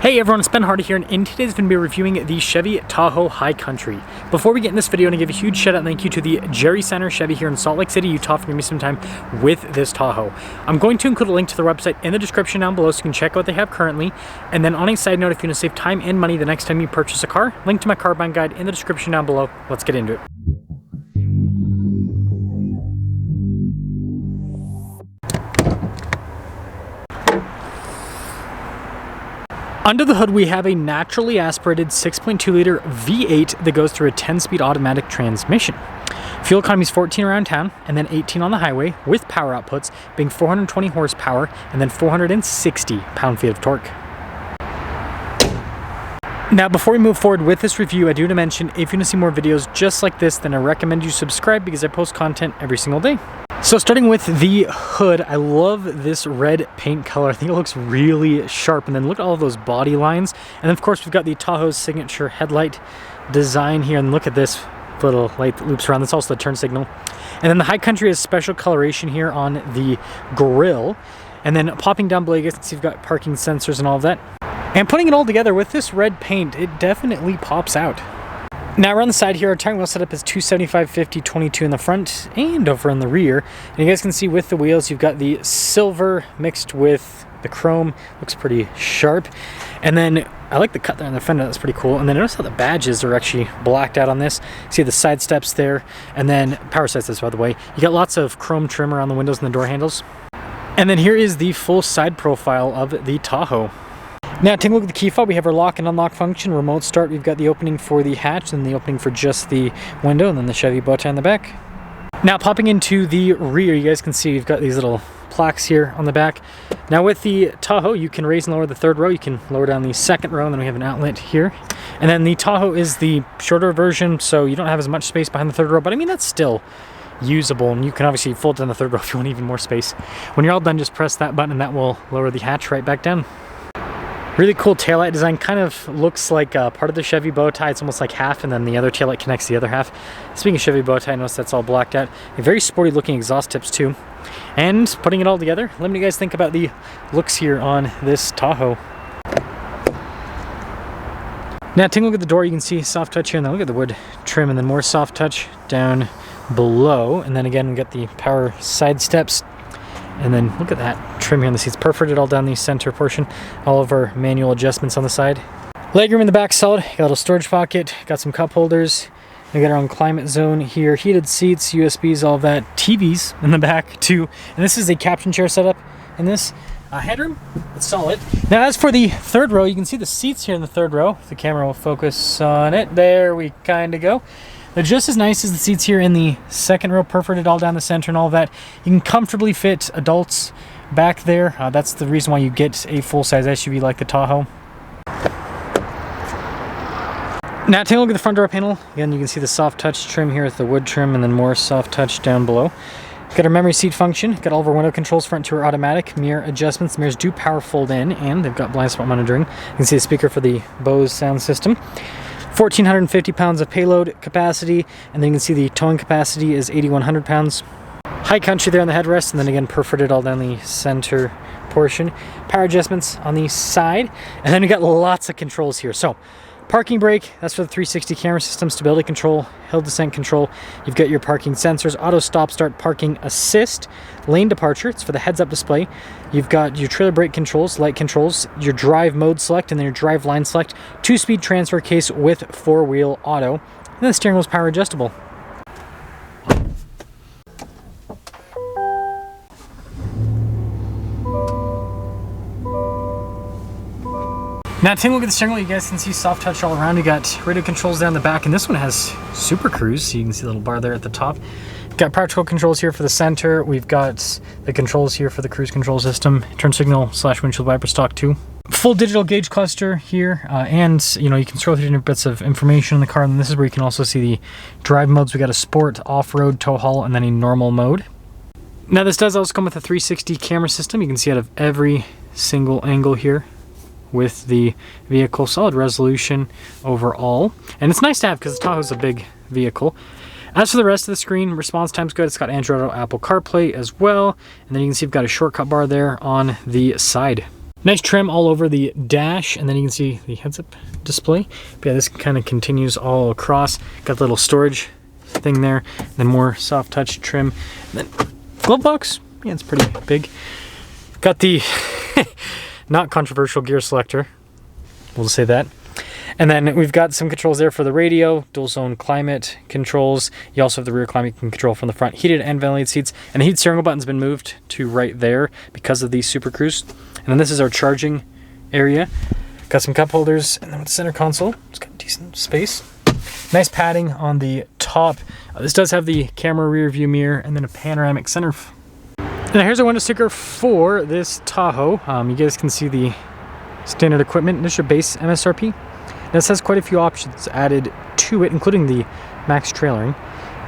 Hey everyone, it's Ben Hardy here, and in today's video, we're reviewing the Chevy Tahoe High Country. Before we get in this video, I want to give a huge shout out and thank you to the Jerry Center Chevy here in Salt Lake City, Utah, for giving me some time with this Tahoe. I'm going to include a link to the website in the description down below so you can check out what they have currently. And then on a side note, if you want to save time and money the next time you purchase a car, link to my car buying guide in the description down below. Let's get into it. Under the hood, we have a naturally aspirated 6.2 liter V8 that goes through a 10-speed automatic transmission. Fuel economy is 14 around town and then 18 on the highway, with power outputs being 420 horsepower and then 460 pound-feet of torque. Now, before we move forward with this review, I do want to mention, if you want to see more videos just like this, then I recommend you subscribe because I post content every single day. So starting with the hood, I love this red paint color. I think it looks really sharp. And then look at all of those body lines. And then of course we've got the Tahoe's signature headlight design here. And look at this little light that loops around. That's also the turn signal. And then the High Country has special coloration here on the grille. And then popping down below, you guys can see we've got parking sensors and all of that. And putting it all together with this red paint, it definitely pops out. Now around the side here, our tire wheel setup is 275/50/22 in the front and over in the rear. And you guys can see with the wheels, you've got the silver mixed with the chrome. Looks pretty sharp. And then I like the cut there on the fender, that's pretty cool. And then notice how the badges are actually blacked out on this. See the side steps there, and then power side steps, by the way. You got lots of chrome trim around the windows and the door handles. And then here is the full side profile of the Tahoe. Now, taking a look at the key fob, we have our lock and unlock function, remote start. We've got the opening for the hatch and the opening for just the window, and then the Chevy bow tie on the back. Now, popping into the rear, you guys can see we've got these little plaques here on the back. Now, with the Tahoe, you can raise and lower the third row. You can lower down the second row, and then we have an outlet here. And then the Tahoe is the shorter version, so you don't have as much space behind the third row, but I mean, that's still usable, and you can obviously fold down the third row if you want even more space. When you're all done, just press that button, and that will lower the hatch right back down. Really cool taillight design. Kind of looks like part of the Chevy bow tie. It's almost like half, and then the other taillight connects the other half. Speaking of Chevy bow tie, notice that's all blacked out. A very sporty looking exhaust tips too. And putting it all together, let me guys think about the looks here on this Tahoe. Now, taking a look at the door, you can see soft touch here, and then look at the wood trim, and then more soft touch down below. And then again, we got the power side steps. And then look at that trim here on the seats, perforated all down the center portion. All of our manual adjustments on the side. Legroom in the back solid. Got a little storage pocket. Got some cup holders. We got our own climate zone here. Heated seats, USBs, all of that. TVs in the back too. And this is a captain chair setup in this. Headroom, it's solid. Now, as for the third row, you can see the seats here in the third row. If the camera will focus on it. There we kind of go. They're just as nice as the seats here in the second row, perforated all down the center and all that. You can comfortably fit adults back there. That's the reason why you get a full-size SUV like the Tahoe. Now, taking a look at the front door panel. Again, you can see the soft touch trim here with the wood trim, and then more soft touch down below. Got our memory seat function. Got all of our window controls, front to our automatic. Mirror adjustments. Mirrors do power fold in, and they've got blind spot monitoring. You can see a speaker for the Bose sound system. 1,450 pounds of payload capacity, and then you can see the towing capacity is 8,100 pounds. High Country there on the headrest, and then again perforated all down the center portion. Power adjustments on the side, and then we got lots of controls here. So, parking brake, that's for the 360 camera system, stability control, hill descent control. You've got your parking sensors, auto stop start, parking assist, lane departure, it's for the heads up display. You've got your trailer brake controls, light controls, your drive mode select, and then your drive line select, 2-speed transfer case with 4-wheel auto, and then the steering wheel's power adjustable. Now, taking a look at the steering wheel, you guys can see soft touch all around. You got radio controls down the back, and this one has Super Cruise, so you can see the little bar there at the top. We've got power controls here for the center. We've got the controls here for the cruise control system, turn signal / windshield wiper stock too. Full digital gauge cluster here, and you know, you can scroll through different bits of information in the car, and this is where you can also see the drive modes. We got a sport, off-road, tow haul, and then a normal mode. Now, this does also come with a 360 camera system. You can see out of every single angle here with the vehicle, solid resolution overall, and it's nice to have because the Tahoe is a big vehicle. As for the rest of the screen, response time's good. It's got Android Auto, Apple CarPlay as well, and then you can see we've got a shortcut bar there on the side. Nice trim all over the dash, and then you can see the heads-up display. But yeah, this kind of continues all across. Got the little storage thing there, then more soft touch trim. And then glove box, yeah, it's pretty big. Got the not controversial gear selector, we'll say that. And then we've got some controls there for the radio, dual zone climate controls. You also have the rear climate control from the front, heated and ventilated seats. And the heated steering wheel button's been moved to right there because of the Super Cruise. And then this is our charging area. Got some cup holders, and then with the center console, it's got decent space. Nice padding on the top. This does have the camera rear view mirror and then a panoramic sunroof. And here's our window sticker for this Tahoe. You guys can see the standard equipment. This is your base MSRP. This has quite a few options added to it, including the max trailering.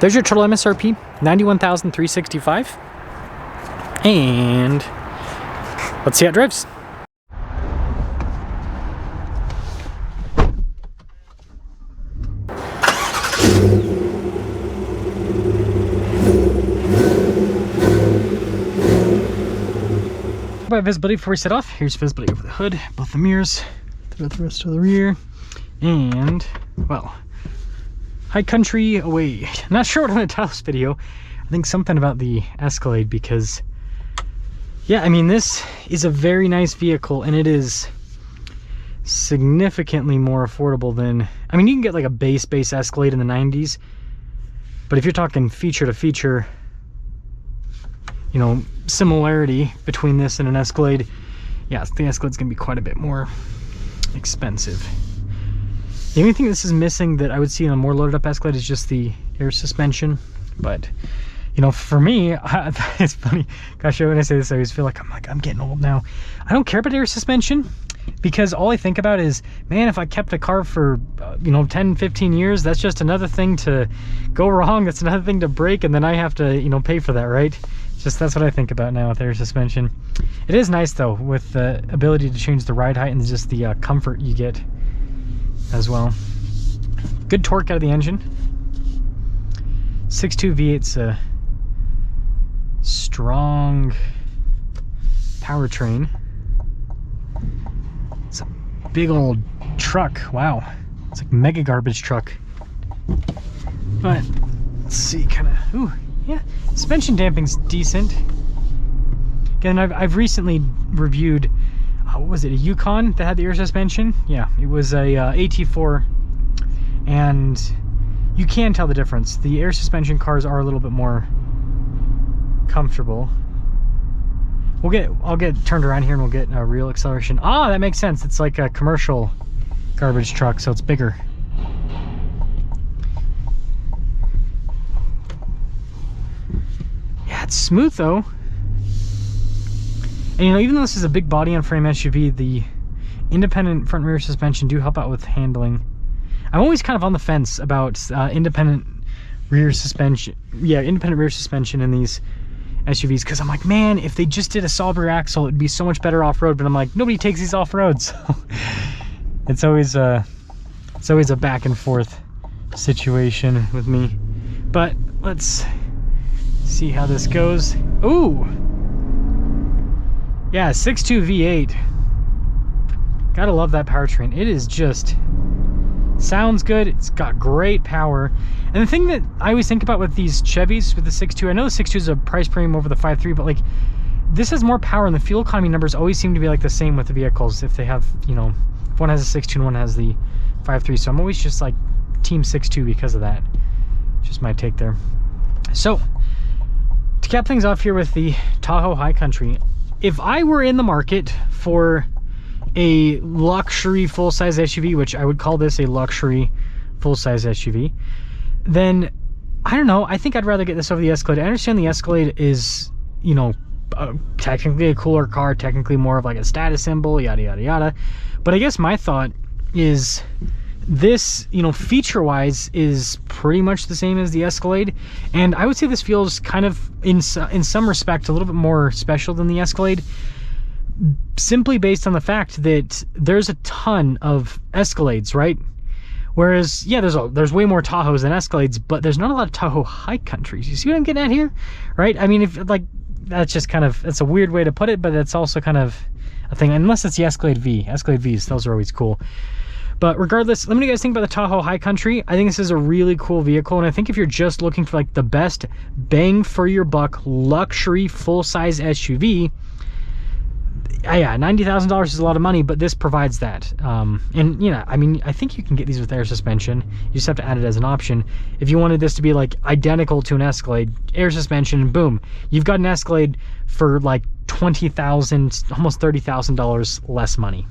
There's your total MSRP, $91,365. And let's see how it drives. About visibility before we set off, here's visibility over the hood, both the mirrors, the rest of the rear, and, well, High Country away. Not sure what I'm going to title this video. I think something about the Escalade, because, yeah, I mean, this is a very nice vehicle, and it is significantly more affordable than, I mean, you can get like a base Escalade in the 90s, but if you're talking feature to feature, you know, similarity between this and an Escalade, yeah, the Escalade's gonna be quite a bit more expensive. The only thing this is missing that I would see in a more loaded up Escalade is just the air suspension. But, you know, for me, it's funny, gosh, when I say this, I always feel like I'm getting old now. I don't care about air suspension, because all I think about is, man, if I kept a car for, you know, 10, 15 years, that's just another thing to go wrong. That's another thing to break, and then I have to, you know, pay for that, right? Just that's what I think about now with air suspension. It is nice though, with the ability to change the ride height and just the comfort you get as well. Good torque out of the engine. 6.2 V8's a strong powertrain. It's a big old truck. Wow, it's like mega garbage truck. But let's see, kind of, ooh, yeah, suspension damping's decent. Again, I've recently reviewed, what was it, a Yukon that had the air suspension? Yeah, it was a AT4, and you can tell the difference. The air suspension cars are a little bit more comfortable. I'll get turned around here and we'll get a real acceleration. Ah, that makes sense. It's like a commercial garbage truck, so it's bigger. Yeah, it's smooth though. And you know, even though this is a big body on frame SUV, the independent front and rear suspension do help out with handling. I'm always kind of on the fence about independent rear suspension. Yeah, independent rear suspension in these SUVs, because I'm like, man, if they just did a solid rear axle, it'd be so much better off-road. But I'm like, nobody takes these off-road, so it's always a back and forth situation with me. But let's see how this goes. Ooh, yeah, 6.2 V8. Gotta love that powertrain. It is just sounds good. It's got great power. And the thing that I always think about with these Chevys, with the 6.2, I know the 6.2 is a price premium over the 5.3, but like, this has more power, and the fuel economy numbers always seem to be like the same with the vehicles. If they have, you know, if one has a 6.2 and one has the 5.3, so I'm always just like team 6.2 because of that. Just my take there. So to cap things off here with the Tahoe High Country, if I were in the market for a luxury full-size SUV, which I would call this a luxury full-size SUV, then I don't know, I think I'd rather get this over the Escalade. I understand the Escalade is, you know, technically a cooler car, technically more of like a status symbol, yada yada yada, but I guess my thought is this, you know, feature-wise is pretty much the same as the Escalade, and I would say this feels kind of in some respect a little bit more special than the Escalade, simply based on the fact that there's a ton of Escalades, right? Whereas, yeah, there's way more Tahoes than Escalades, but there's not a lot of Tahoe High Countries. You see what I'm getting at here, right? I mean, if like, that's just kind of, that's a weird way to put it, but that's also kind of a thing, unless it's the Escalade V. Escalade Vs, those are always cool. But regardless, let me know what you guys think about the Tahoe High Country. I think this is a really cool vehicle, and I think if you're just looking for like the best bang for your buck luxury full-size SUV, yeah, $90,000 is a lot of money, but this provides that. And you know, I mean, I think you can get these with air suspension. You just have to add it as an option. If you wanted this to be like identical to an Escalade, air suspension, boom, you've got an Escalade for like $20,000, almost $30,000 less money.